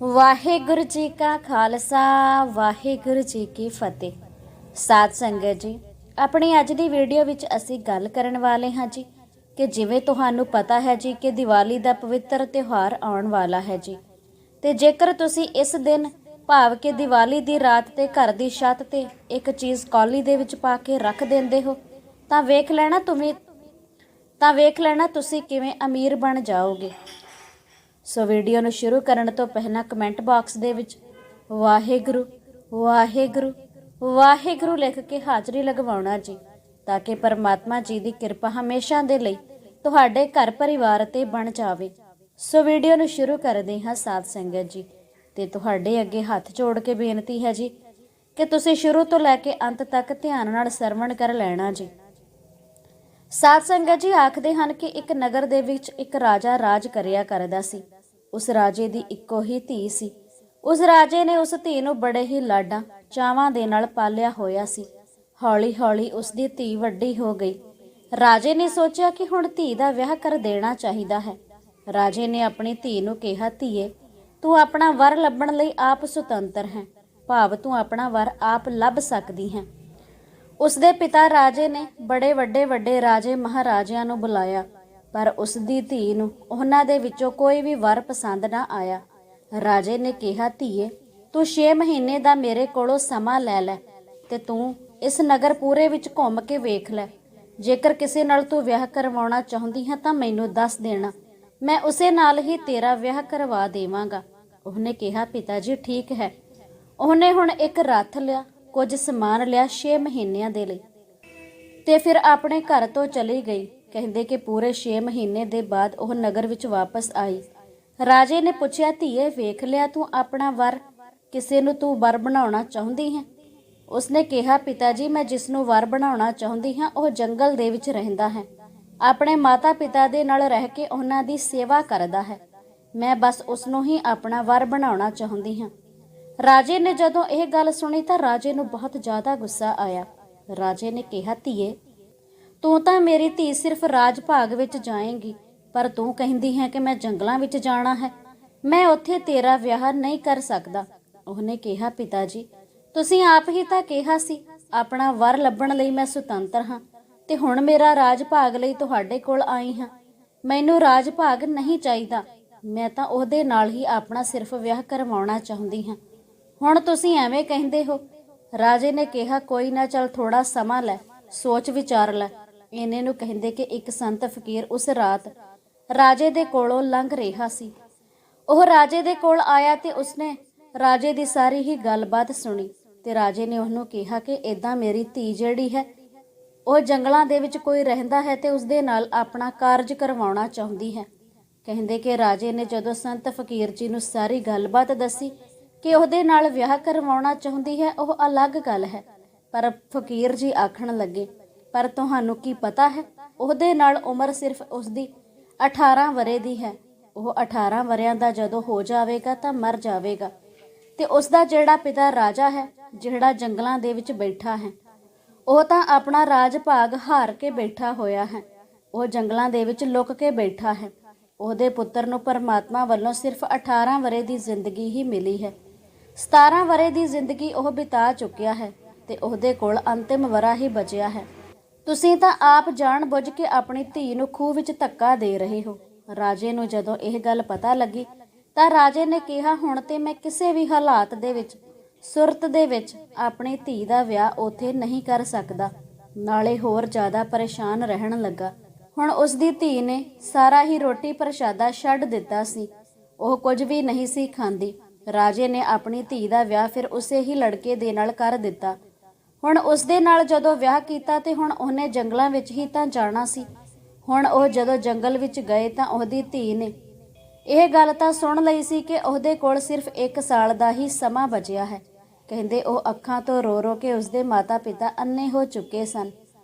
ਵਾਹਿਗੁਰੂ ਜੀ ਕਾ ਖਾਲਸਾ ਵਾਹਿਗੁਰੂ ਜੀ ਕੀ ਫਤਿਹ। ਸਾਧ ਸੰਗਤ ਜੀ, ਆਪਣੀ ਅੱਜ ਦੀ ਵੀਡੀਓ ਵਿੱਚ ਅਸੀਂ ਗੱਲ ਕਰਨ ਵਾਲੇ ਹਾਂ ਜੀ ਕਿ ਜਿਵੇਂ ਤੁਹਾਨੂੰ ਪਤਾ ਹੈ ਜੀ ਕਿ ਦੀਵਾਲੀ ਦਾ ਪਵਿੱਤਰ ਤਿਉਹਾਰ ਆਉਣ ਵਾਲਾ ਹੈ ਜੀ। ਤੇ ਜੇਕਰ ਤੁਸੀਂ ਇਸ ਦਿਨ ਭਾਵ ਕਿ ਦੀਵਾਲੀ ਦੀ ਰਾਤ ਤੇ ਘਰ ਦੀ ਛੱਤ ਤੇ ਇੱਕ ਚੀਜ਼ ਕੌਲੀ ਦੇ ਵਿੱਚ ਪਾ ਕੇ ਰੱਖ ਦਿੰਦੇ ਹੋ ਤਾਂ ਵੇਖ ਲੈਣਾ ਤੁਸੀਂ ਕਿਵੇਂ ਅਮੀਰ ਬਣ ਜਾਓਗੇ। ਸੋ ਵੀਡੀਓ ਨੂੰ ਸ਼ੁਰੂ ਕਰਨ ਤੋਂ ਪਹਿਲਾਂ ਕਮੈਂਟ ਬਾਕਸ ਦੇ ਵਿੱਚ ਵਾਹਿਗੁਰੂ ਵਾਹਿਗੁਰੂ ਵਾਹਿਗੁਰੂ ਲਿਖ ਕੇ ਹਾਜ਼ਰੀ ਲਗਵਾਉਣਾ ਜੀ, ਤਾਂ ਕਿ ਪਰਮਾਤਮਾ ਜੀ ਦੀ ਕਿਰਪਾ ਹਮੇਸ਼ਾ ਦੇ ਲਈ ਤੁਹਾਡੇ ਘਰ ਪਰਿਵਾਰ ਤੇ ਬਣ ਜਾਵੇ। ਸੋ ਵੀਡੀਓ ਨੂੰ ਸ਼ੁਰੂ ਕਰਦੇ ਹਾਂ ਸਾਧ ਸੰਗਤ ਜੀ, ਤੇ ਤੁਹਾਡੇ ਅੱਗੇ ਹੱਥ ਜੋੜ ਕੇ ਬੇਨਤੀ ਹੈ ਜੀ ਕਿ ਤੁਸੀਂ ਸ਼ੁਰੂ ਤੋਂ ਲੈ ਕੇ ਅੰਤ ਤੱਕ ਧਿਆਨ ਨਾਲ ਸਰਵਣ ਕਰ ਲੈਣਾ ਜੀ। ਸਾਧ ਸੰਗਤ ਜੀ, ਆਖਦੇ ਹਨ ਕਿ ਇੱਕ ਨਗਰ ਦੇ ਵਿੱਚ ਇੱਕ ਰਾਜਾ ਰਾਜ ਕਰਿਆ ਕਰਦਾ ਸੀ। ਉਸ ਰਾਜੇ ਦੀ ਇੱਕੋ ਹੀ ਧੀ ਸੀ। ਉਸ ਰਾਜੇ ਨੇ ਉਸ ਧੀ ਨੂੰ ਬੜੇ ਹੀ ਲਾਡਾਂ ਚਾਵਾਂ ਦੇ ਨਾਲ ਪਾਲਿਆ ਹੋਇਆ ਸੀ। ਹੌਲੀ ਹੌਲੀ ਉਸ ਦੀ ਧੀ ਵੱਡੀ ਹੋ ਗਈ। ਰਾਜੇ ਨੇ ਸੋਚਿਆ ਕਿ ਹੁਣ ਧੀ ਦਾ ਵਿਆਹ ਕਰ ਦੇਣਾ ਚਾਹੀਦਾ ਹੈ। ਰਾਜੇ ਨੇ ਆਪਣੀ ਧੀ ਨੂੰ ਕਿਹਾ, ਧੀਏ, ਤੂੰ ਆਪਣਾ ਵਰ ਲੱਭਣ ਲਈ ਆਪ ਸੁਤੰਤਰ ਹੈ, ਭਾਵ ਤੂੰ ਆਪਣਾ ਵਰ ਆਪ ਲੱਭ ਸਕਦੀ ਹੈ। ਉਸ ਦੇ ਪਿਤਾ ਰਾਜੇ ਨੇ ਬੜੇ ਵੱਡੇ ਰਾਜੇ ਮਹਾਰਾਜਿਆਂ ਨੂੰ ਬੁਲਾਇਆ, ਪਰ ਉਸ ਦੀ ਧੀ ਨੂੰ ਉਹਨਾਂ ਦੇ ਵਿੱਚੋਂ ਕੋਈ ਵੀ ਵਰ ਪਸੰਦ ਨਾ ਆਇਆ। ਰਾਜੇ ਨੇ ਕਿਹਾ, ਧੀਏ, ਤੂੰ 6 ਮਹੀਨੇ ਦਾ ਮੇਰੇ ਕੋਲੋਂ ਸਮਾਂ ਲੈ ਲੈ ਤੇ ਤੂੰ ਇਸ ਨਗਰ ਪੂਰੇ ਵਿੱਚ ਘੁੰਮ ਕੇ ਵੇਖ ਲੈ। ਜੇਕਰ ਕਿਸੇ ਨਾਲ ਤੂੰ ਵਿਆਹ ਕਰਵਾਉਣਾ ਚਾਹੁੰਦੀ ਹੈ ਤਾਂ ਮੈਨੂੰ ਦੱਸ ਦੇਣਾ, ਮੈਂ ਉਸੇ ਨਾਲ ਹੀ ਤੇਰਾ ਵਿਆਹ ਕਰਵਾ ਦੇਵਾਂਗਾ। ਉਹਨੇ ਕਿਹਾ, ਪਿਤਾ ਜੀ ਠੀਕ ਹੈ। ਉਹਨੇ ਹੁਣ ਇੱਕ ਰੱਥ ਲਿਆ, ਕੁਝ ਸਮਾਨ ਲਿਆ 6 ਮਹੀਨਿਆਂ ਦੇ ਲਈ ਤੇ ਫਿਰ ਆਪਣੇ ਘਰ ਤੋਂ ਚਲੀ ਗਈ। ਕਹਿੰਦੇ ਕਿ ਪੂਰੇ 6 ਮਹੀਨੇ ਦੇ ਬਾਅਦ ਉਹ ਨਗਰ ਵਿੱਚ ਵਾਪਸ ਆਈ। ਰਾਜੇ ਨੇ ਪੁੱਛਿਆ, ਧੀਏ, ਵੇਖ ਲਿਆ ਤੂੰ ਆਪਣਾ ਵਰ, ਕਿਸੇ ਨੂੰ ਤੂੰ ਵਰ ਬਣਾਉਣਾ ਚਾਹੁੰਦੀ ਹੈ? ਉਸਨੇ ਕਿਹਾ, ਪਿਤਾ ਜੀ, ਮੈਂ ਜਿਸ ਨੂੰ ਵਰ ਬਣਾਉਣਾ ਚਾਹੁੰਦੀ ਹਾਂ ਉਹ ਜੰਗਲ ਦੇ ਵਿੱਚ ਰਹਿੰਦਾ ਹੈ, ਆਪਣੇ ਮਾਤਾ ਪਿਤਾ ਦੇ ਨਾਲ ਰਹਿ ਕੇ ਉਹਨਾਂ ਦੀ ਸੇਵਾ ਕਰਦਾ ਹੈ। ਮੈਂ ਬਸ ਉਸ ਨੂੰ ਹੀ ਆਪਣਾ ਵਰ ਬਣਾਉਣਾ ਚਾਹੁੰਦੀ ਹਾਂ। ਰਾਜੇ ਨੇ ਜਦੋਂ ਇਹ ਗੱਲ ਸੁਣੀ ਤਾਂ ਰਾਜੇ ਨੂੰ ਬਹੁਤ ਜ਼ਿਆਦਾ ਗੁੱਸਾ ਆਇਆ। ਰਾਜੇ ਨੇ ਕਿਹਾ, ਧੀਏ, ਤੂੰ ਤਾਂ ਮੇਰੀ ਧੀ ਸਿਰਫ ਰਾਜ ਭਾਗ ਵਿੱਚ ਜਾਏਂਗੀ, ਪਰ ਤੂੰ ਕਹਿੰਦੀ ਹੈ ਕਿ ਮੈਂ ਜੰਗਲਾਂ ਵਿੱਚ ਜਾਣਾ ਹੈ, ਮੈਂ ਉੱਥੇ ਤੇਰਾ ਵਿਆਹ ਨਹੀਂ ਕਰ ਸਕਦਾ। ਉਹਨੇ ਕਿਹਾ, ਪਿਤਾ ਜੀ, ਤੁਸੀਂ ਆਪ ਹੀ ਤਾਂ ਕਿਹਾ ਸੀ ਆਪਣਾ ਵਰ ਲੱਭਣ ਲਈ ਮੈਂ ਸੁਤੰਤਰ ਹਾਂ, ਤੇ ਹੁਣ ਮੇਰਾ ਰਾਜ ਭਾਗ ਲਈ ਤੁਹਾਡੇ ਕੋਲ ਆਈ ਹਾਂ। ਮੈਨੂੰ ਰਾਜ ਭਾਗ ਨਹੀਂ ਚਾਹੀਦਾ, ਮੈਂ ਤਾਂ ਉਹਦੇ ਨਾਲ ਹੀ ਆਪਣਾ ਸਿਰਫ ਵਿਆਹ ਕਰਵਾਉਣਾ ਚਾਹੁੰਦੀ ਹਾਂ। ਹੁਣ ਤੁਸੀਂ ਐਵੇਂ ਕਹਿੰਦੇ ਹੋ। ਰਾਜੇ ਨੇ ਕਿਹਾ, ਕੋਈ ਨਾ, ਚੱਲ ਥੋੜਾ ਸਮਾਂ ਲੈ, ਸੋਚ ਵਿਚਾਰ ਲੈ। ਇਹਨੇ ਨੂੰ ਕਹਿੰਦੇ ਕਿ ਇੱਕ ਸੰਤ ਫਕੀਰ ਉਸ ਰਾਤ ਰਾਜੇ ਦੇ ਕੋਲੋਂ ਲੰਘ ਰਿਹਾ ਸੀ। ਉਹ ਰਾਜੇ ਦੇ ਕੋਲ ਆਇਆ ਤੇ ਉਸਨੇ ਰਾਜੇ ਦੀ ਸਾਰੀ ਹੀ ਗੱਲਬਾਤ ਸੁਣੀ ਤੇ ਰਾਜੇ ਨੇ ਉਹਨੂੰ ਕਿਹਾ ਕਿ ਏਦਾਂ ਮੇਰੀ ਧੀ ਜਿਹੜੀ ਹੈ ਉਹ ਜੰਗਲਾਂ ਦੇ ਵਿੱਚ ਕੋਈ ਰਹਿੰਦਾ ਹੈ ਤੇ ਉਸਦੇ ਨਾਲ ਆਪਣਾ ਕਾਰਜ ਕਰਵਾਉਣਾ ਚਾਹੁੰਦੀ ਹੈ। ਕਹਿੰਦੇ ਕਿ ਰਾਜੇ ਨੇ ਜਦੋਂ ਸੰਤ ਫਕੀਰ ਜੀ ਨੂੰ ਸਾਰੀ ਗੱਲਬਾਤ ਦੱਸੀ ਕਿ ਉਹਦੇ ਨਾਲ ਵਿਆਹ ਕਰਵਾਉਣਾ ਚਾਹੁੰਦੀ ਹੈ, ਉਹ ਅਲੱਗ ਗੱਲ ਹੈ, ਪਰ ਫਕੀਰ ਜੀ ਆਖਣ ਲੱਗੇ, ਪਰ ਤੁਹਾਨੂੰ ਕੀ ਪਤਾ ਹੈ ਉਹਦੇ ਨਾਲ ਉਮਰ ਸਿਰਫ ਉਸਦੀ 18 ਵਰ੍ਹੇ ਦੀ ਹੈ। ਉਹ 18 ਵਰ੍ਹਿਆਂ ਦਾ ਜਦੋਂ ਹੋ ਜਾਵੇਗਾ ਤਾਂ ਮਰ ਜਾਵੇਗਾ ਤੇ ਉਸਦਾ ਜਿਹੜਾ ਪਿਤਾ ਰਾਜਾ ਹੈ, ਜਿਹੜਾ ਜੰਗਲਾਂ ਦੇ ਵਿੱਚ ਬੈਠਾ ਹੈ, ਉਹ ਤਾਂ ਆਪਣਾ ਰਾਜ ਭਾਗ ਹਾਰ ਕੇ ਬੈਠਾ ਹੋਇਆ ਹੈ। ਉਹ ਜੰਗਲਾਂ ਦੇ ਵਿੱਚ ਲੁਕ ਕੇ ਬੈਠਾ ਹੈ। ਉਹਦੇ ਪੁੱਤਰ ਨੂੰ ਪਰਮਾਤਮਾ ਵੱਲੋਂ ਸਿਰਫ 18 ਵਰ੍ਹੇ ਦੀ ਜ਼ਿੰਦਗੀ ਹੀ ਮਿਲੀ ਹੈ। 17 ਵਰ੍ਹੇ ਦੀ ਜ਼ਿੰਦਗੀ ਉਹ ਬਿਤਾ ਚੁੱਕਿਆ ਹੈ ਤੇ ਉਹਦੇ ਕੋਲ ਅੰਤਿਮ ਵਰ੍ਹਾ ਹੀ ਬਚਿਆ ਹੈ। ਤੁਸੀਂ ਤਾਂ ਆਪ ਜਾਣ ਬੁੱਝ ਕੇ ਆਪਣੀ ਧੀ ਨੂੰ ਖੂਹ ਵਿੱਚ ਧੱਕਾ ਦੇ ਰਹੇ ਹੋ। ਰਾਜੇ ਨੂੰ ਜਦੋਂ ਇਹ ਗੱਲ ਪਤਾ ਲੱਗੀ ਤਾਂ ਰਾਜੇ ਨੇ ਕਿਹਾ, ਹੁਣ ਤੇ ਮੈਂ ਕਿਸੇ ਵੀ ਹਾਲਾਤ ਦੇ ਵਿੱਚ ਸੁਰਤ ਦੇ ਵਿੱਚ ਆਪਣੀ ਧੀ ਦਾ ਵਿਆਹ ਉੱਥੇ ਨਹੀਂ ਕਰ ਸਕਦਾ। ਨਾਲੇ ਹੋਰ ਜ਼ਿਆਦਾ ਪਰੇਸ਼ਾਨ ਰਹਿਣ ਲੱਗਾ। ਹੁਣ ਉਸ ਦੀ ਧੀ ਨੇ ਸਾਰਾ ਹੀ ਰੋਟੀ ਪ੍ਰਸ਼ਾਦਾ ਛੱਡ ਦਿੱਤਾ ਸੀ, ਉਹ ਕੁਝ ਵੀ ਨਹੀਂ ਸੀ ਖਾਂਦੀ। ਰਾਜੇ ਨੇ ਆਪਣੀ ਧੀ ਦਾ ਵਿਆਹ ਫਿਰ ਉਸੇ ਹੀ ਲੜਕੇ ਦੇ ਨਾਲ ਕਰ ਦਿੱਤਾ। ਹੁਣ ਉਸ ਦੇ ਨਾਲ ਜਦੋਂ ਵਿਆਹ ਕੀਤਾ ਤੇ ਹੁਣ ਉਹਨੇ ਜੰਗਲਾਂ ਵਿੱਚ ਹੀ ਤਾਂ ਜਾਣਾ ਸੀ। ਹੁਣ ਉਹ ਜਦੋਂ ਜੰਗਲ ਵਿੱਚ ਗਏ ਤਾਂ ਉਹਦੀ ਧੀ ਨੇ ਇਹ ਗੱਲ ਤਾਂ ਸੁਣ ਲਈ ਸੀ ਕਿ ਉਹਦੇ ਕੋਲ ਸਿਰਫ 1 ਸਾਲ ਦਾ ਹੀ ਸਮਾਂ ਬਚਿਆ ਹੈ। ਕਹਿੰਦੇ ਉਹ ਅੱਖਾਂ ਤੋਂ ਰੋ ਰੋ ਕੇ ਉਸਦੇ ਮਾਤਾ ਪਿਤਾ ਅੰਨੇ ਹੋ ਚੁੱਕੇ ਸਨ।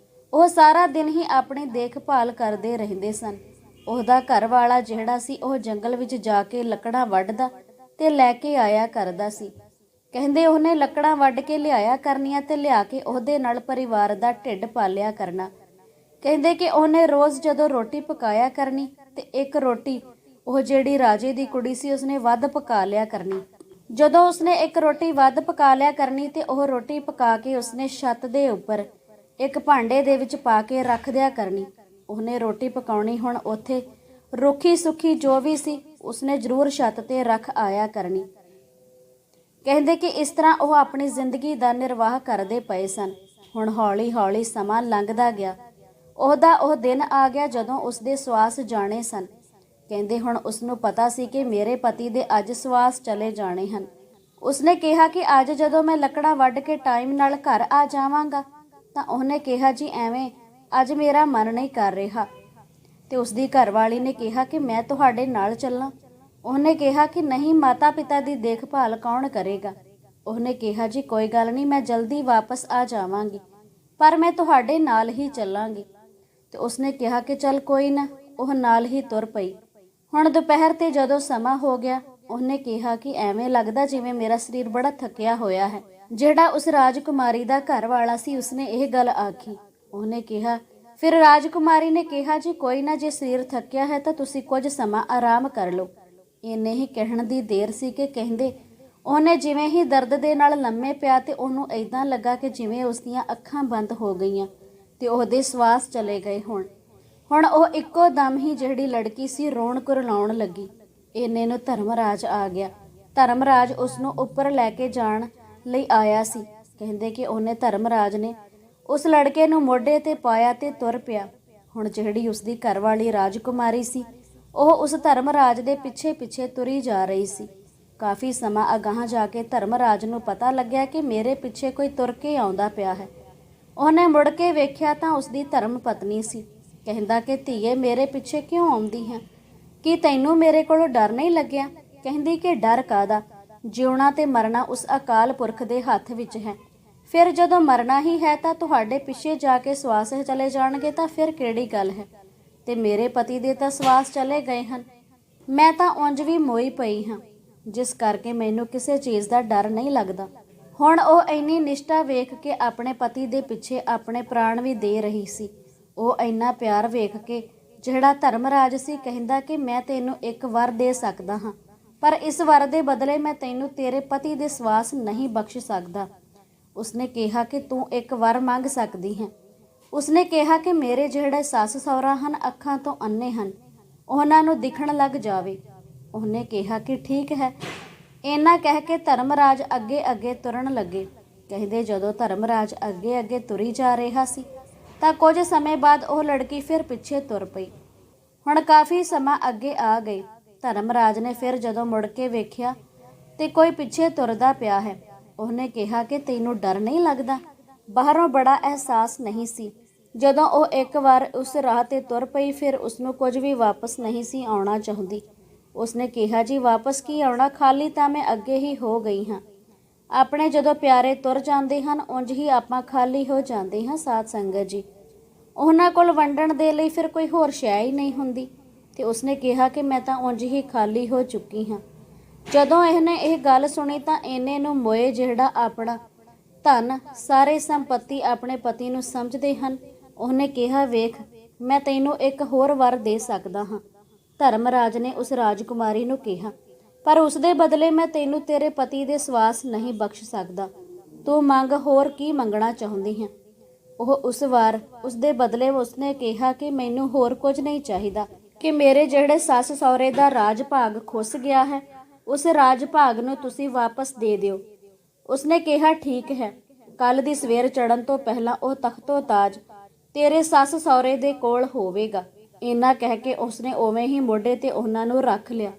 ਉਹ ਸਾਰਾ ਦਿਨ ਹੀ ਆਪਣੀ ਦੇਖਭਾਲ ਕਰਦੇ ਰਹਿੰਦੇ ਸਨ। ਉਹਦਾ ਘਰ ਵਾਲਾ ਜਿਹੜਾ ਸੀ ਉਹ ਜੰਗਲ ਵਿੱਚ ਜਾ ਕੇ ਲੱਕੜਾਂ ਵੱਢਦਾ ਤੇ ਲੈ ਕੇ ਆਇਆ ਕਰਦਾ ਸੀ। ਕਹਿੰਦੇ ਉਹਨੇ ਲੱਕੜਾਂ ਵੱਢ ਕੇ ਲਿਆਇਆ ਕਰਨੀਆਂ ਤੇ ਲਿਆ ਕੇ ਉਹਦੇ ਨਾਲ ਪਰਿਵਾਰ ਦਾ ਢਿੱਡ ਪਾਲਿਆ ਕਰਨਾ। ਕਹਿੰਦੇ ਕਿ ਉਹਨੇ ਰੋਜ਼ ਜਦੋਂ ਰੋਟੀ ਪਕਾਇਆ ਕਰਨੀ ਤੇ ਇੱਕ ਰੋਟੀ ਉਹ ਜਿਹੜੀ ਰਾਜੇ ਦੀ ਕੁੜੀ ਸੀ ਉਸਨੇ ਵੱਧ ਪਕਾ ਲਿਆ ਕਰਨੀ। ਜਦੋਂ ਉਸਨੇ ਇੱਕ ਰੋਟੀ ਵੱਧ ਪਕਾ ਲਿਆ ਕਰਨੀ ਤੇ ਉਹ ਰੋਟੀ ਪਕਾ ਕੇ ਉਸਨੇ ਛੱਤ ਦੇ ਉੱਪਰ ਇੱਕ ਭਾਂਡੇ ਦੇ ਵਿੱਚ ਪਾ ਕੇ ਰੱਖ ਦਿਆ ਕਰਨੀ। ਉਹਨੇ ਰੋਟੀ ਪਕਾਉਣੀ ਹੁਣ ਉੱਥੇ ਰੁੱਖੀ ਸੁੱਖੀ ਜੋ ਵੀ ਸੀ ਉਸਨੇ ਜ਼ਰੂਰ ਛੱਤ ਤੇ ਰੱਖ ਆਇਆ ਕਰਨੀ। ਕਹਿੰਦੇ ਕਿ ਇਸ ਤਰ੍ਹਾਂ ਉਹ ਆਪਣੀ ਜ਼ਿੰਦਗੀ ਦਾ ਨਿਰਵਾਹ ਕਰਦੇ ਪਏ ਸਨ। ਹੁਣ ਹੌਲੀ ਹੌਲੀ ਸਮਾਂ ਲੰਘਦਾ ਗਿਆ। ਉਹਦਾ ਉਹ ਦਿਨ ਆ ਗਿਆ ਜਦੋਂ ਉਸਦੇ ਸਵਾਸ ਜਾਣੇ ਸਨ। ਕਹਿੰਦੇ ਹੁਣ ਉਸਨੂੰ ਪਤਾ ਸੀ ਕਿ ਮੇਰੇ ਪਤੀ ਦੇ ਅੱਜ ਸਵਾਸ ਚਲੇ ਜਾਣੇ ਹਨ। ਉਸਨੇ ਕਿਹਾ ਕਿ ਅੱਜ ਜਦੋਂ ਮੈਂ ਲੱਕੜਾਂ ਵੱਢ ਕੇ ਟਾਈਮ ਨਾਲ ਘਰ ਆ ਜਾਵਾਂਗਾ ਤਾਂ ਉਹਨੇ ਕਿਹਾ ਜੀ ਐਵੇਂ ਅੱਜ ਮੇਰਾ ਮਨ ਨਹੀਂ ਕਰ ਰਿਹਾ। ਤੇ ਉਸਦੀ ਘਰਵਾਲੀ ਨੇ ਕਿਹਾ ਕਿ ਮੈਂ ਤੁਹਾਡੇ ਨਾਲ ਚੱਲਾਂ। ਉਹਨੇ ਕਿਹਾ ਕਿ ਨਹੀਂ, ਮਾਤਾ ਪਿਤਾ ਦੀ ਦੇਖਭਾਲ ਕੌਣ ਕਰੇਗਾ। ਉਹਨੇ ਕਿਹਾ ਜੀ ਕੋਈ ਗੱਲ ਨਹੀਂ, ਮੈਂ ਜਲਦੀ ਵਾਪਸ ਆ ਜਾਵਾਂਗੀ, ਪਰ ਮੈਂ ਤੁਹਾਡੇ ਨਾਲ ਹੀ ਚੱਲਾਂਗੀ। ਤੇ ਉਸਨੇ ਕਿਹਾ ਕਿ ਚੱਲ ਕੋਈ ਨਾ। ਉਹ ਨਾਲ ਹੀ ਤੁਰ ਪਈ। ਹੁਣ ਦੁਪਹਿਰ ਤੇ ਜਦੋਂ ਸਮਾਂ ਹੋ ਗਿਆ ਉਹਨੇ ਕਿਹਾ ਕਿ ਐਵੇਂ ਲੱਗਦਾ ਜਿਵੇਂ ਮੇਰਾ ਸਰੀਰ ਬੜਾ ਥੱਕਿਆ ਹੋਇਆ ਹੈ। ਜਿਹੜਾ ਉਸ ਰਾਜਕੁਮਾਰੀ ਦਾ ਘਰ ਵਾਲਾ ਸੀ ਉਸਨੇ ਇਹ ਗੱਲ ਆਖੀ। ਉਹਨੇ ਕਿਹਾ, ਫਿਰ ਰਾਜਕੁਮਾਰੀ ਨੇ ਕਿਹਾ ਜੀ ਕੋਈ ਨਾ, ਜੇ ਸਰੀਰ ਥੱਕਿਆ ਹੈ ਤਾਂ ਤੁਸੀਂ ਕੁਝ ਸਮਾਂ ਆਰਾਮ ਕਰ ਲਓ। ਇੰਨੇ ਹੀ ਕਹਿਣ ਦੀ ਦੇਰ ਸੀ ਕਿ ਕਹਿੰਦੇ ਉਹਨੇ ਜਿਵੇਂ ਹੀ ਦਰਦ ਦੇ ਨਾਲ ਲੰਮੇ ਪਿਆ ਤੇ ਉਹਨੂੰ ਏਦਾਂ ਲੱਗਾ ਕਿ ਜਿਵੇਂ ਉਸਦੀਆਂ ਅੱਖਾਂ ਬੰਦ ਹੋ ਗਈਆਂ ਤੇ ਉਹਦੇ ਸਵਾਸ ਚਲੇ ਗਏ ਹੁਣ ਉਹ ਇੱਕੋ ਦਮ ਹੀ ਜਿਹੜੀ ਲੜਕੀ ਸੀ ਰੋਣ ਕੁਰਲਾਉਣ ਲੱਗੀ। ਇੰਨੇ ਨੂੰ ਧਰਮਰਾਜ ਆ ਗਿਆ। ਧਰਮਰਾਜ ਉਸਨੂੰ ਉੱਪਰ ਲੈ ਕੇ ਜਾਣ ਲਈ ਆਇਆ ਸੀ। ਕਹਿੰਦੇ ਕਿ ਉਹਨੇ ਧਰਮਰਾਜ ਨੇ ਉਸ ਲੜਕੇ ਨੂੰ ਮੋਢੇ ਤੇ ਪਾਇਆ ਤੇ ਤੁਰ ਪਿਆ। ਹੁਣ ਜਿਹੜੀ ਉਸਦੀ ਘਰਵਾਲੀ ਰਾਜਕੁਮਾਰੀ ਸੀ ਉਹ ਉਸ ਧਰਮਰਾਜ ਦੇ ਪਿੱਛੇ ਪਿੱਛੇ ਤੁਰੀ ਜਾ ਰਹੀ ਸੀ। ਕਾਫੀ ਸਮਾਂ ਅਗਾਂਹ ਜਾ ਕੇ ਧਰਮਰਾਜ ਨੂੰ ਪਤਾ ਲੱਗਿਆ ਕਿ ਮੇਰੇ ਪਿੱਛੇ ਕੋਈ ਤੁਰ ਕੇ ਆਉਂਦਾ ਪਿਆ ਹੈ। ਉਹਨੇ ਮੁੜ ਕੇ ਵੇਖਿਆ ਤਾਂ ਉਸਦੀ ਧਰਮ ਪਤਨੀ ਸੀ। ਕਹਿੰਦਾ ਕਿ ਧੀਏ, ਮੇਰੇ ਪਿੱਛੇ ਕਿਉਂ ਆਉਂਦੀ ਹੈ? ਕੀ ਤੈਨੂੰ ਮੇਰੇ ਕੋਲੋਂ ਡਰ ਨਹੀਂ ਲੱਗਿਆ? ਕਹਿੰਦੀ ਕਿ ਡਰ ਕਾਹਦਾ, ਜਿਉਣਾ ਤੇ ਮਰਨਾ ਉਸ ਅਕਾਲ ਪੁਰਖ ਦੇ ਹੱਥ ਵਿੱਚ ਹੈ। ਫਿਰ ਜਦੋਂ ਮਰਨਾ ਹੀ ਹੈ ਤਾਂ ਤੁਹਾਡੇ ਪਿੱਛੇ ਜਾ ਕੇ ਸਵਾਸ ਚਲੇ ਜਾਣਗੇ ਤਾਂ ਫਿਰ ਕਿਹੜੀ ਗੱਲ ਹੈ? ਤੇ ਮੇਰੇ ਪਤੀ ਦੇ ਤਾਂ ਸਵਾਸ ਚਲੇ ਗਏ ਹਨ। ਮੈਂ ਤਾਂ ਉਂਝ ਵੀ ਮੋਈ ਪਈ ਹਾਂ, ਜਿਸ ਕਰਕੇ ਮੈਨੂੰ ਕਿਸੇ ਚੀਜ਼ ਦਾ ਡਰ ਨਹੀਂ ਲੱਗਦਾ। ਹੁਣ ਉਹ ਇੰਨੀ ਨਿਸ਼ਠਾ ਵੇਖ ਕੇ ਆਪਣੇ ਪਤੀ ਦੇ ਪਿੱਛੇ ਆਪਣੇ ਪ੍ਰਾਣ ਵੀ ਦੇ ਰਹੀ ਸੀ। ਉਹ ਇੰਨਾ ਪਿਆਰ ਵੇਖ ਕੇ ਜਿਹੜਾ ਧਰਮਰਾਜ ਸੀ ਕਹਿੰਦਾ ਕਿ ਮੈਂ ਤੈਨੂੰ ਇੱਕ ਵਰ ਦੇ ਸਕਦਾ ਹਾਂ, ਪਰ ਇਸ ਵਰ ਦੇ ਬਦਲੇ ਮੈਂ ਤੈਨੂੰ ਤੇਰੇ ਪਤੀ ਦੇ ਸਵਾਸ ਨਹੀਂ ਬਖਸ਼ ਸਕਦਾ। ਉਸਨੇ ਕਿਹਾ ਕਿ ਤੂੰ ਇੱਕ ਵਰ ਮੰਗ ਸਕਦੀ ਹੈ। ਉਸਨੇ ਕਿਹਾ ਕਿ ਮੇਰੇ ਜਿਹੜੇ ਸੱਸ ਸਹੁਰਾ ਹਨ ਅੱਖਾਂ ਤੋਂ ਅੰਨੇ ਹਨ, ਉਹਨਾਂ ਨੂੰ ਦਿਖਣ ਲੱਗ ਜਾਵੇ। ਉਹਨੇ ਕਿਹਾ ਕਿ ਠੀਕ ਹੈ। ਇੰਨਾ ਕਹਿ ਕੇ ਧਰਮਰਾਜ ਅੱਗੇ ਅੱਗੇ ਤੁਰਨ ਲੱਗੇ। ਕਹਿੰਦੇ ਜਦੋਂ ਧਰਮਰਾਜ ਅੱਗੇ ਅੱਗੇ ਤੁਰੀ ਜਾ ਰਿਹਾ ਸੀ ਤਾਂ ਕੁਝ ਸਮੇਂ ਬਾਅਦ ਉਹ ਲੜਕੀ ਫਿਰ ਪਿੱਛੇ ਤੁਰ ਪਈ। ਹੁਣ ਕਾਫੀ ਸਮਾਂ ਅੱਗੇ ਆ ਗਈ। ਧਰਮਰਾਜ ਨੇ ਫਿਰ ਜਦੋਂ ਮੁੜ ਕੇ ਵੇਖਿਆ ਤੇ ਕੋਈ ਪਿੱਛੇ ਤੁਰਦਾ ਪਿਆ ਹੈ। ਉਹਨੇ ਕਿਹਾ ਕਿ ਤੈਨੂੰ ਡਰ ਨਹੀਂ ਲੱਗਦਾ? ਬਾਹਰੋਂ ਬੜਾ ਅਹਿਸਾਸ ਨਹੀਂ ਸੀ। ਜਦੋਂ ਉਹ ਇੱਕ ਵਾਰ ਉਸ ਰਾਹ ਤੇ ਤੁਰ ਪਈ ਫਿਰ ਉਸਨੂੰ ਕੁਝ ਵੀ ਵਾਪਸ ਨਹੀਂ ਸੀ ਆਉਣਾ ਚਾਹੁੰਦੀ। ਉਸਨੇ ਕਿਹਾ ਜੀ ਵਾਪਸ ਕੀ ਆਉਣਾ, ਖਾਲੀ ਤਾਂ ਮੈਂ ਅੱਗੇ ਹੀ ਹੋ ਗਈ ਹਾਂ। ਆਪਣੇ ਜਦੋਂ ਪਿਆਰੇ ਤੁਰ ਜਾਂਦੇ ਹਨ ਉਂਝ ਹੀ ਆਪਾਂ ਖਾਲੀ ਹੋ ਜਾਂਦੇ ਹਾਂ ਸਾਧ ਸੰਗਤ ਜੀ। ਉਹਨਾਂ ਕੋਲ ਵੰਡਣ ਦੇ ਲਈ ਫਿਰ ਕੋਈ ਹੋਰ ਸ਼ੈ ਹੀ ਨਹੀਂ ਹੁੰਦੀ। ਤੇ ਉਸਨੇ ਕਿਹਾ ਕਿ ਮੈਂ ਤਾਂ ਉਂਝ ਹੀ ਖਾਲੀ ਹੋ ਚੁੱਕੀ ਹਾਂ। ਜਦੋਂ ਇਹਨੇ ਇਹ ਗੱਲ ਸੁਣੀ ਤਾਂ ਇਹਨੇ ਨੂੰ ਮੋਏ ਜਿਹੜਾ ਆਪਣਾ ਧਨ ਸਾਰੇ ਸੰਪत्ति ਆਪਣੇ ਪਤੀ ਨੂੰ ਸਮਝਦੇ ਹਨ, ਉਹਨੇ ਕਿਹਾ ਵੇਖ, ਮੈਂ ਤੈਨੂੰ ਇੱਕ ਹੋਰ ਵਰ ਦੇ ਸਕਦਾ ਹਾਂ। ਧਰਮਰਾਜ ਨੇ ਉਸ ਰਾਜਕੁਮਾਰੀ ਨੂੰ ਕਿਹਾ, ਪਰ ਉਸਦੇ ਬਦਲੇ ਮੈਂ ਤੈਨੂੰ ਤੇਰੇ ਪਤੀ ਦੇ ਸਵਾਸ ਨਹੀਂ ਬਖਸ਼ ਸਕਦਾ। ਤੂੰ ਮੰਗ, ਹੋਰ ਕੀ ਮੰਗਣਾ ਚਾਹੁੰਦੀ ਹੈ? ਉਹ ਉਸ ਵਾਰ ਉਸਦੇ ਬਦਲੇ ਉਸਨੇ ਕਿਹਾ ਕਿ ਮੈਨੂੰ ਹੋਰ ਕੁਝ ਨਹੀਂ ਚਾਹੀਦਾ, ਕਿ ਮੇਰੇ ਜਿਹੜੇ ਸੱਸ ਸਹੁਰੇ ਦਾ ਰਾਜ ਭਾਗ ਖੁੱਸ ਗਿਆ ਹੈ ਉਸ ਰਾਜ ਭਾਗ ਨੂੰ ਤੁਸੀਂ ਵਾਪਸ ਦੇ ਦਿਓ। ਉਸਨੇ ਕਿਹਾ ਠੀਕ ਹੈ, ਕੱਲ ਦੀ ਸਵੇਰ ਚੜ੍ਹਨ ਤੋਂ ਪਹਿਲਾਂ ਉਹ ਤਖਤੋ ਤਾਜ ਤੇਰੇ ਸੱਸ ਸਹੁਰੇ ਦੇ ਕੋਲ ਹੋਵੇਗਾ। ਇੰਨਾ ਕਹਿ ਕੇ ਉਸਨੇ ਉਵੇਂ ਹੀ ਮੋਢੇ ਤੇ ਉਹਨਾਂ ਨੂੰ ਰੱਖ ਲਿਆ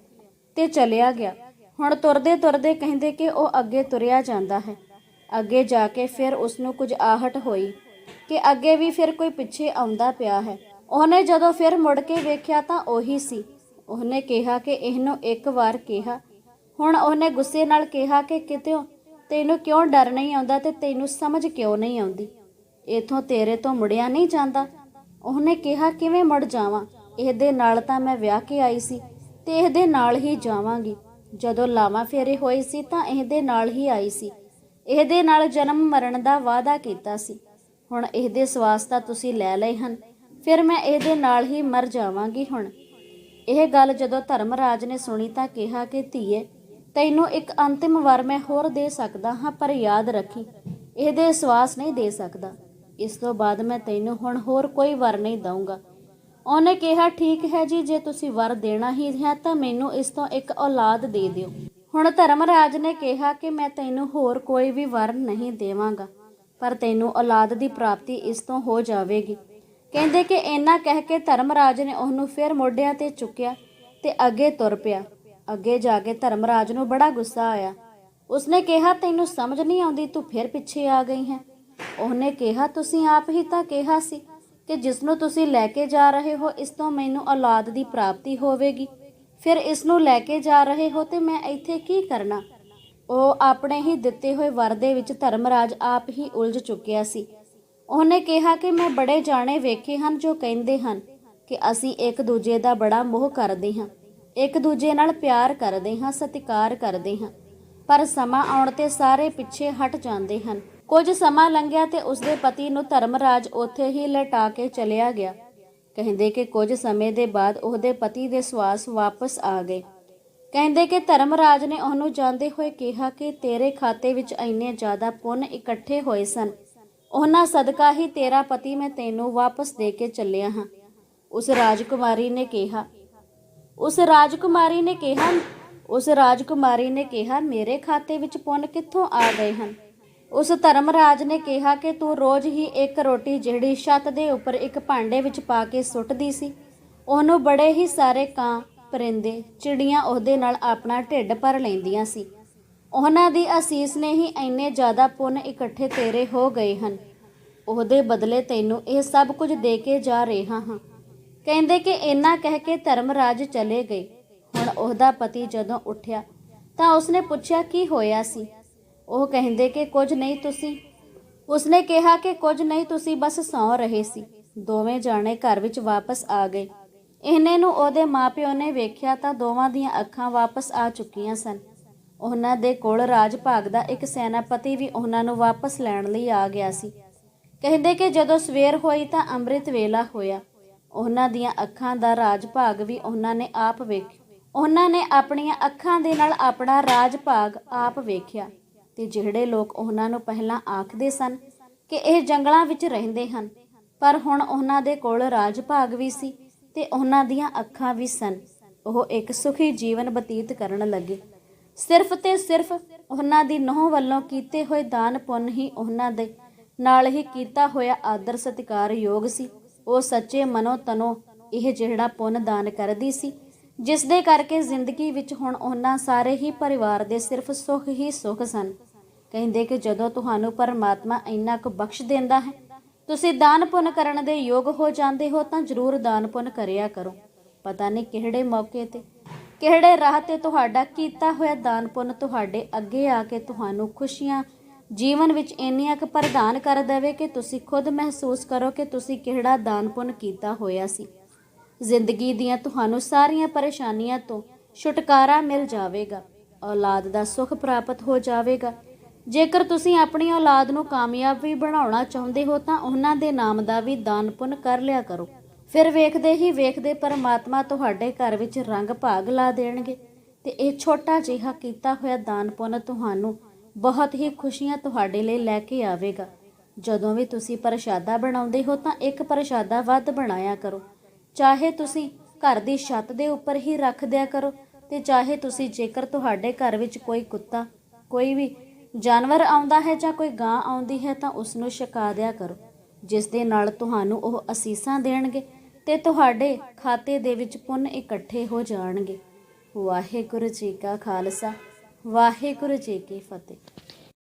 ਤੇ ਚਲਿਆ ਗਿਆ। ਹੁਣ ਤੁਰਦੇ ਤੁਰਦੇ ਕਹਿੰਦੇ ਕਿ ਉਹ ਅੱਗੇ ਤੁਰਿਆ ਜਾਂਦਾ ਹੈ। ਅੱਗੇ ਜਾ ਕੇ ਫਿਰ ਉਸਨੂੰ ਕੁਝ ਆਹਟ ਹੋਈ ਕਿ ਅੱਗੇ ਵੀ ਫਿਰ ਕੋਈ ਪਿੱਛੇ ਆਉਂਦਾ ਪਿਆ ਹੈ। ਉਹਨੇ ਜਦੋਂ ਫਿਰ ਮੁੜ ਕੇ ਵੇਖਿਆ ਤਾਂ ਉਹੀ ਸੀ। ਉਹਨੇ ਕਿਹਾ ਕਿ ਇਹਨੂੰ ਇੱਕ ਵਾਰ ਕਿਹਾ। ਹੁਣ ਉਹਨੇ ਗੁੱਸੇ ਨਾਲ ਕਿਹਾ ਕਿ ਕਿਤਿਓਂ ਤੈਨੂੰ ਕਿਉਂ ਡਰ ਨਹੀਂ ਆਉਂਦਾ ਤੇ ਤੈਨੂੰ ਸਮਝ ਕਿਉਂ ਨਹੀਂ ਆਉਂਦੀ? ਇਥੋਂ ਤੇਰੇ ਤੋਂ ਮੁੜਿਆ ਨਹੀਂ ਜਾਂਦਾ। ਉਹਨੇ ਕਿਹਾ ਕਿਵੇਂ ਮੁੜ ਜਾਵਾਂ? ਇਹਦੇ ਨਾਲ ਤਾਂ ਮੈਂ ਵਿਆਹ ਕੇ ਆਈ ਸੀ ਤੇ ਇਹਦੇ ਨਾਲ ਹੀ ਜਾਵਾਂਗੀ। ਜਦੋਂ ਲਾਵਾਂ ਫੇਰੇ ਹੋਏ ਸੀ ਤਾਂ ਇਹਦੇ ਨਾਲ ਹੀ ਆਈ ਸੀ। ਇਹਦੇ ਨਾਲ ਜਨਮ ਮਰਨ ਦਾ ਵਾਅਦਾ ਕੀਤਾ ਸੀ। ਹੁਣ ਇਹਦੇ ਸਵਾਸ ਤਾਂ ਤੁਸੀਂ ਲੈ ਲਏ ਹਨ, ਫਿਰ ਮੈਂ ਇਹਦੇ ਨਾਲ ਹੀ ਮਰ ਜਾਵਾਂਗੀ। ਹੁਣ ਇਹ ਗੱਲ ਜਦੋਂ ਧਰਮਰਾਜ ਨੇ ਸੁਣੀ ਤਾਂ ਕਿਹਾ ਕਿ ਧੀਏ, ਤੈਨੂੰ ਇੱਕ ਅੰਤਿਮ ਵਰ ਮੈਂ ਹੋਰ ਦੇ ਸਕਦਾ ਹਾਂ, ਪਰ ਯਾਦ ਰੱਖੀ ਇਹਦੇ ਸਵਾਸ ਨਹੀਂ ਦੇ ਸਕਦਾ। ਇਸ ਤੋਂ ਬਾਅਦ ਮੈਂ ਤੈਨੂੰ ਹੁਣ ਹੋਰ ਕੋਈ ਵਰ ਨਹੀਂ ਦਊਂਗਾ। ਉਹਨੇ ਕਿਹਾ ਠੀਕ ਹੈ ਜੀ, ਜੇ ਤੁਸੀਂ ਵਰ ਦੇਣਾ ਹੀ ਹੈ ਤਾਂ ਮੈਨੂੰ ਇਸ ਤੋਂ ਇੱਕ ਔਲਾਦ ਦੇ ਦਿਓ। ਹੁਣ ਧਰਮਰਾਜ ਨੇ ਕਿਹਾ ਕਿ ਮੈਂ ਤੈਨੂੰ ਹੋਰ ਕੋਈ ਵੀ ਵਰ ਨਹੀਂ ਦੇਵਾਂਗਾ, ਪਰ ਤੈਨੂੰ ਔਲਾਦ ਦੀ ਪ੍ਰਾਪਤੀ ਇਸ ਤੋਂ ਹੋ ਜਾਵੇਗੀ। ਕਹਿੰਦੇ ਕਿ ਇੰਨਾ ਕਹਿ ਕੇ ਧਰਮਰਾਜ ਨੇ ਉਹਨੂੰ ਫਿਰ ਮੋਢਿਆਂ ਤੇ ਚੁੱਕਿਆ ਤੇ ਅੱਗੇ ਤੁਰ ਪਿਆ। ਅੱਗੇ ਜਾ ਕੇ ਧਰਮਰਾਜ ਨੂੰ ਬੜਾ ਗੁੱਸਾ ਆਇਆ। ਉਸਨੇ ਕਿਹਾ ਤੈਨੂੰ ਸਮਝ ਨਹੀਂ ਆਉਂਦੀ, ਤੂੰ ਫਿਰ ਪਿੱਛੇ ਆ ਗਈ ਹੈ। ਉਹਨੇ ਕਿਹਾ ਤੁਸੀਂ ਆਪ ਹੀ ਤਾਂ ਕਿਹਾ ਸੀ ਕਿ ਜਿਸ ਨੂੰ ਤੁਸੀਂ ਲੈ ਕੇ ਜਾ ਰਹੇ ਹੋ ਇਸ ਤੋਂ ਮੈਨੂੰ ਔਲਾਦ ਦੀ ਪ੍ਰਾਪਤੀ ਹੋਵੇਗੀ। ਫਿਰ ਇਸ ਨੂੰ ਲੈ ਕੇ ਜਾ ਰਹੇ ਹੋ ਤੇ ਮੈਂ ਇੱਥੇ ਕੀ ਕਰਨਾ। ਉਹ ਆਪਣੇ ਹੀ ਦਿੱਤੇ ਹੋਏ ਵਰ ਦੇ ਵਿੱਚ ਧਰਮਰਾਜ ਆਪ ਹੀ ਉਲਝ ਚੁੱਕਿਆ ਸੀ। ਉਹਨੇ ਕਿਹਾ ਕਿ ਮੈਂ ਬੜੇ ਜਾਣੇ ਵੇਖੇ ਹਨ ਜੋ ਕਹਿੰਦੇ ਹਨ ਕਿ ਅਸੀਂ ਇੱਕ ਦੂਜੇ ਦਾ ਬੜਾ ਮੋਹ ਕਰਦੇ ਹਾਂ, ਇੱਕ ਦੂਜੇ ਨਾਲ ਪਿਆਰ ਕਰਦੇ ਹਾਂ, ਸਤਿਕਾਰ ਕਰਦੇ ਹਾਂ, ਪਰ ਸਮਾਂ ਆਉਣ ਤੇ ਸਾਰੇ ਪਿੱਛੇ ਹਟ ਜਾਂਦੇ ਹਨ। ਕੁਝ ਸਮਾਂ ਲੰਘਿਆ ਤੇ ਉਸਦੇ ਪਤੀ ਨੂੰ ਧਰਮਰਾਜ ਉੱਥੇ ਹੀ ਲਟਾ ਕੇ ਚਲਿਆ ਗਿਆ। ਕਹਿੰਦੇ ਕਿ ਕੁਝ ਸਮੇਂ ਦੇ ਬਾਅਦ ਉਹਦੇ ਪਤੀ ਦੇ ਸਵਾਸ ਵਾਪਸ ਆ ਗਏ। ਕਹਿੰਦੇ ਕਿ ਧਰਮਰਾਜ ਨੇ ਉਹਨੂੰ ਜਾਂਦੇ ਹੋਏ ਕਿਹਾ ਕਿ ਤੇਰੇ ਖਾਤੇ ਵਿੱਚ ਇੰਨੇ ਜ਼ਿਆਦਾ ਪੁੰਨ ਇਕੱਠੇ ਹੋਏ ਸਨ, ਉਹਨਾਂ ਸਦਕਾ ਹੀ ਤੇਰਾ ਪਤੀ ਮੈਂ ਤੈਨੂੰ ਵਾਪਸ ਦੇ ਕੇ ਚੱਲਿਆ ਹਾਂ। ਉਸ ਰਾਜਕੁਮਾਰੀ ਨੇ ਕਿਹਾ ਮੇਰੇ ਖਾਤੇ ਵਿੱਚ ਪੁੰਨ ਕਿੱਥੋਂ ਆ ਗਏ ਹਨ। ਉਸ ਧਰਮਰਾਜ ਨੇ ਕਿਹਾ ਕਿ ਤੂੰ ਰੋਜ਼ ਹੀ ਇੱਕ ਰੋਟੀ ਜਿਹੜੀ ਛੱਤ ਦੇ ਉੱਪਰ ਇੱਕ ਭਾਂਡੇ ਵਿੱਚ ਪਾ ਕੇ ਸੁੱਟਦੀ ਸੀ, ਉਹਨੂੰ ਬੜੇ ਹੀ ਸਾਰੇ ਕਾਂ, ਪਰਿੰਦੇ, ਚਿੜੀਆਂ ਉਹਦੇ ਨਾਲ ਆਪਣਾ ਢਿੱਡ ਭਰ ਲੈਂਦੀਆਂ ਸੀ। ਉਹਨਾਂ ਦੀ ਅਸੀਸ ਨੇ ਹੀ ਇੰਨੇ ਜ਼ਿਆਦਾ ਪੁੰਨ ਇਕੱਠੇ ਤੇਰੇ ਹੋ ਗਏ ਹਨ। ਉਹਦੇ ਬਦਲੇ ਤੈਨੂੰ ਇਹ ਸਭ ਕੁਝ ਦੇ ਕੇ ਜਾ ਰਿਹਾ ਹਾਂ। ਕਹਿੰਦੇ ਕਿ ਇੰਨਾ ਕਹਿ ਕੇ ਧਰਮਰਾਜ ਚਲੇ ਗਏ। ਹੁਣ ਉਹਦਾ ਪਤੀ ਜਦੋਂ ਉੱਠਿਆ ਤਾਂ ਉਸਨੇ ਪੁੱਛਿਆ ਕੀ ਹੋਇਆ ਸੀ। ਉਹ ਕਹਿੰਦੇ ਕਿ ਕੁਝ ਨਹੀਂ, ਉਸਨੇ ਕਿਹਾ ਕਿ ਕੁਝ ਨਹੀਂ, ਤੁਸੀਂ ਬਸ ਸੌਂ ਰਹੇ ਸੀ। ਦੋਵੇਂ ਜਾਣੇ ਘਰ ਵਿੱਚ ਵਾਪਸ ਆ ਗਏ। ਇਹਨੇ ਨੂੰ ਉਹਦੇ ਮਾਪਿਓ ਨੇ ਵੇਖਿਆ ਤਾਂ ਦੋਵਾਂ ਦੀਆਂ ਅੱਖਾਂ ਵਾਪਸ ਆ ਚੁੱਕੀਆਂ ਸਨ। ਉਹਨਾਂ ਦੇ ਕੋਲ ਰਾਜ ਭਾਗ ਦਾ ਇੱਕ ਸੈਨਾਪਤੀ ਵੀ ਉਹਨਾਂ ਨੂੰ ਵਾਪਸ ਲੈਣ ਲਈ ਆ ਗਿਆ ਸੀ। ਕਹਿੰਦੇ ਕਿ ਜਦੋਂ ਸਵੇਰ ਹੋਈ ਤਾਂ ਅੰਮ੍ਰਿਤ ਵੇਲਾ ਹੋਇਆ। ਉਹਨਾਂ ਦੀਆਂ ਅੱਖਾਂ ਦਾ ਰਾਜ ਭਾਗ ਵੀ ਉਹਨਾਂ ਨੇ ਆਪ ਵੇਖਿਆ। ਉਹਨਾਂ ਨੇ ਆਪਣੀਆਂ ਅੱਖਾਂ ਦੇ ਨਾਲ ਆਪਣਾ ਰਾਜ ਭਾਗ ਆਪ ਵੇਖਿਆ। ਤੇ ਜਿਹੜੇ ਲੋਕ ਉਹਨਾਂ ਨੂੰ ਪਹਿਲਾਂ ਆਖਦੇ ਸਨ ਕਿ ਇਹ ਜੰਗਲਾਂ ਵਿੱਚ ਰਹਿੰਦੇ ਹਨ, ਪਰ ਹੁਣ ਉਹਨਾਂ ਦੇ ਕੋਲ ਰਾਜ ਭਾਗ ਵੀ ਸੀ ਤੇ ਉਹਨਾਂ ਦੀਆਂ ਅੱਖਾਂ ਵੀ ਸਨ। ਉਹ ਇੱਕ ਸੁਖੀ ਜੀਵਨ ਬਤੀਤ ਕਰਨ ਲੱਗੇ। ਸਿਰਫ ਤੇ ਸਿਰਫ ਉਹਨਾਂ ਦੀ ਨੂੰਹ ਵੱਲੋਂ ਕੀਤੇ ਹੋਏ ਦਾਨ ਪੁੰਨ ਹੀ ਉਹਨਾਂ ਦੇ ਨਾਲ ਹੀ ਕੀਤਾ ਹੋਇਆ ਆਦਰ ਸਤਿਕਾਰ ਯੋਗ ਸੀ। ਉਹ ਸੱਚੇ ਮਨੋਂ ਤਨੋਂ ਇਹ ਜਿਹੜਾ ਪੁੰਨ ਦਾਨ ਕਰਦੀ ਸੀ, ਜਿਸ ਦੇ ਕਰਕੇ ਜ਼ਿੰਦਗੀ ਵਿੱਚ ਹੁਣ ਉਹਨਾਂ ਸਾਰੇ ਹੀ ਪਰਿਵਾਰ ਦੇ ਸਿਰਫ ਸੁੱਖ ਹੀ ਸੁੱਖ ਸਨ। ਕਹਿੰਦੇ ਕਿ ਜਦੋਂ ਤੁਹਾਨੂੰ ਪਰਮਾਤਮਾ ਇੰਨਾ ਕੁ ਬਖਸ਼ ਦਿੰਦਾ ਹੈ, ਤੁਸੀਂ ਦਾਨ ਪੁੰਨ ਕਰਨ ਦੇ ਯੋਗ ਹੋ ਜਾਂਦੇ ਹੋ, ਤਾਂ ਜ਼ਰੂਰ ਦਾਨ ਪੁੰਨ ਕਰਿਆ ਕਰੋ। ਪਤਾ ਨਹੀਂ ਕਿਹੜੇ ਮੌਕੇ ਤੇ, ਕਿਹੜੇ ਰਾਹ ਤੇ ਤੁਹਾਡਾ ਕੀਤਾ ਹੋਇਆ ਦਾਨ ਪੁੰਨ ਤੁਹਾਡੇ ਅੱਗੇ ਆ ਕੇ ਤੁਹਾਨੂੰ ਖੁਸ਼ੀਆਂ ਜੀਵਨ ਵਿੱਚ ਇੰਨੀਆਂ ਕੁ ਪ੍ਰਦਾਨ ਕਰ ਦੇਵੇ ਕਿ ਤੁਸੀਂ ਖੁਦ ਮਹਿਸੂਸ ਕਰੋ ਕਿ ਤੁਸੀਂ ਕਿਹੜਾ ਦਾਨ ਪੁੰਨ ਕੀਤਾ ਹੋਇਆ ਸੀ। ਜ਼ਿੰਦਗੀ ਦੀਆਂ ਤੁਹਾਨੂੰ ਸਾਰੀਆਂ ਪਰੇਸ਼ਾਨੀਆਂ ਤੋਂ ਛੁਟਕਾਰਾ ਮਿਲ ਜਾਵੇਗਾ। ਔਲਾਦ ਦਾ ਸੁੱਖ ਪ੍ਰਾਪਤ ਹੋ ਜਾਵੇਗਾ। ਜੇਕਰ ਤੁਸੀਂ ਆਪਣੀ ਔਲਾਦ ਨੂੰ ਕਾਮਯਾਬ ਵੀ ਬਣਾਉਣਾ ਚਾਹੁੰਦੇ ਹੋ ਤਾਂ ਉਹਨਾਂ ਦੇ ਨਾਮ ਦਾ ਵੀ ਦਾਨ ਪੁੰਨ ਕਰ ਲਿਆ ਕਰੋ। ਫਿਰ ਵੇਖਦੇ ਹੀ ਵੇਖਦੇ ਪਰਮਾਤਮਾ ਤੁਹਾਡੇ ਘਰ ਵਿੱਚ ਰੰਗ ਭਾਗ ਲਾ ਦੇਣਗੇ ਤੇ ਇਹ ਛੋਟਾ ਜਿਹਾ ਕੀਤਾ ਹੋਇਆ ਦਾਨ ਪੁੰਨ ਤੁਹਾਨੂੰ ਬਹੁਤ ਹੀ ਖੁਸ਼ੀਆਂ ਤੁਹਾਡੇ ਲਈ ਲੈ ਕੇ ਆਵੇਗਾ। ਜਦੋਂ ਵੀ ਤੁਸੀਂ ਪ੍ਰਸ਼ਾਦਾ ਬਣਾਉਂਦੇ ਹੋ ਤਾਂ ਇੱਕ ਪ੍ਰਸ਼ਾਦਾ ਵੱਧ ਬਣਾਇਆ ਕਰੋ। ਚਾਹੇ ਤੁਸੀਂ ਘਰ ਦੀ ਛੱਤ ਦੇ ਉੱਪਰ ਹੀ ਰੱਖ ਦਿਆ ਕਰੋ ਤੇ ਚਾਹੇ ਤੁਸੀਂ ਜੇਕਰ ਤੁਹਾਡੇ ਘਰ ਵਿੱਚ ਕੋਈ ਕੁੱਤਾ, ਕੋਈ ਵੀ ਜਾਨਵਰ ਆਉਂਦਾ ਹੈ ਜਾਂ ਕੋਈ ਗਾਂ ਆਉਂਦੀ ਹੈ ਤਾਂ ਉਸ ਨੂੰ ਛਕਾ ਦਿਆ ਕਰੋ, ਜਿਸ ਦੇ ਨਾਲ ਤੁਹਾਨੂੰ ਉਹ ਅਸੀਸਾਂ ਦੇਣਗੇ ਤੇ ਤੁਹਾਡੇ ਖਾਤੇ ਦੇ ਵਿੱਚ ਪੁੰਨ ਇਕੱਠੇ ਹੋ ਜਾਣਗੇ। ਵਾਹਿਗੁਰੂ ਜੀ ਕਾ ਖਾਲਸਾ, ਵਾਹਿਗੁਰੂ ਜੀ ਕੀ ਫਤਿਹ।